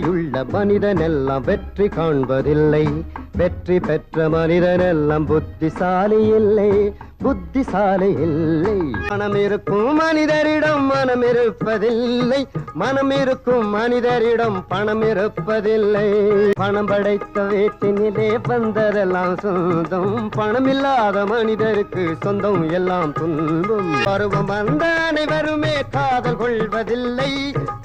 புத்தியுள்ள மனிதனெல்லாம் வெற்றி காண்பதில்லை. வெற்றி பெற்ற மனிதனெல்லாம் புத்திசாலி இல்லை. புத்திசாலி இல்லை. மனம் இருக்கும் மனிதரிடம் மனம் இருப்பதில்லை. மனம் இருக்கும் மனிதரிடம் பணம் இருப்பதில்லை. பணம் படைத்த வீட்டினிலே வந்ததெல்லாம் சொந்தம். பணம் இல்லாத மனிதருக்கு சொந்தம் எல்லாம் துன்பம். பருவம் வந்த அனைவருமே காதல் கொள்வதில்லை.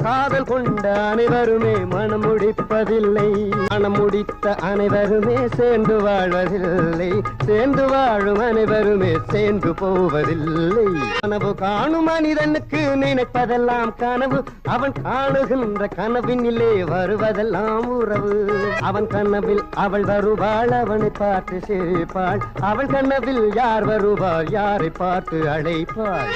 காதல் கொண்ட அனைவருமே மனம் முடிப்பதில்லை. மனம் முடித்த அனைவருமே சேர்ந்து வாழ்வதில்லை. சேர்ந்து வாழும் அனைவருமே சேர்ந்து போவதில்லை. கனவு காணும் மனிதனுக்கு நினைப்பதெல்லாம் கனவு. அவன் காணுகின்ற கனவினிலே வருவதெல்லாம் உறவு. அவன் கனவில் அவள் வருவாள், அவனை பார்த்து சிரிப்பாள். அவள் கனவில் யார் வருவாள், யாரை பார்த்து அழைப்பாள்.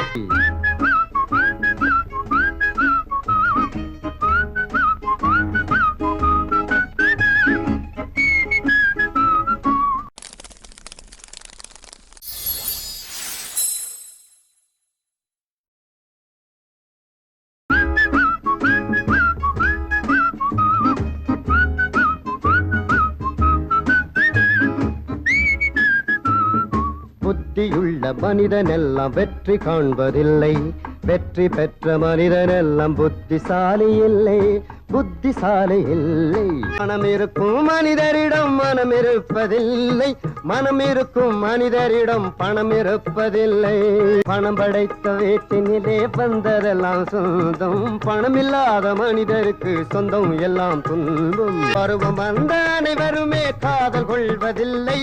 புத்தியுள்ள மனிதனெல்லாம் வெற்றி காண்பதில்லை. வெற்றி பெற்ற மனிதனெல்லாம் புத்திசாலி இல்லை. புத்திசாலி இல்லை. மனம் இருக்கும் மனிதரிடம் மனம் இருப்பதில்லை. மனம் இருக்கும் மனிதரிடம் பணம் இருப்பதில்லை. பணம் படைத்த வீட்டினிலே வந்ததெல்லாம் சொந்தம். பணம் இல்லாத மனிதருக்கு சொந்தம் எல்லாம் துன்பம். பருவம் வந்த அனைவருமே காதல் கொள்வதில்லை.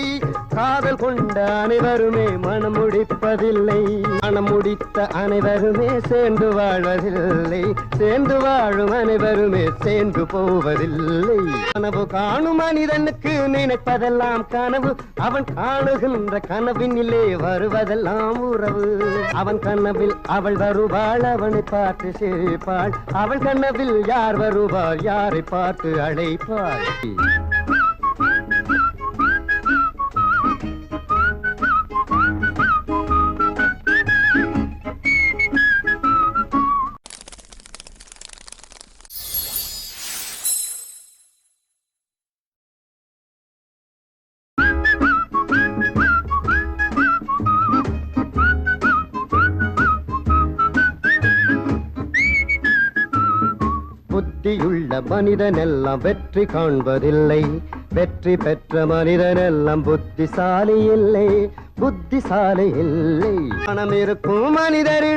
காதல் கொண்ட அனைவருமே மனம் முடிப்பதில்லை. மனம் முடித்த அனைவருமே சேர்ந்து வாழ்வதில்லை. சேர்ந்து வாழும் அனைவருமே சேர்ந்து போவதில்லை. கனவு காணும் மனிதனுக்கு நினைப்பதெல்லாம் கனவு. அவன் காணுகின்ற கனவினிலே வருவதெல்லாம் உறவு. அவன் கனவில் அவள் வருவாள், அவனை பார்த்து சிரிப்பாள். அவள் கனவில் யார் வருவாள், யாரை பார்த்து அழைப்பாள். புத்தியுள்ள மனிதனெல்லாம் வெற்றி காண்பதில்லை. வெற்றி பெற்ற மனிதனெல்லாம் புத்திசாலி இல்லை. புத்திசாலி இல்லை. மனம் இருக்கும் மனிதரிடம்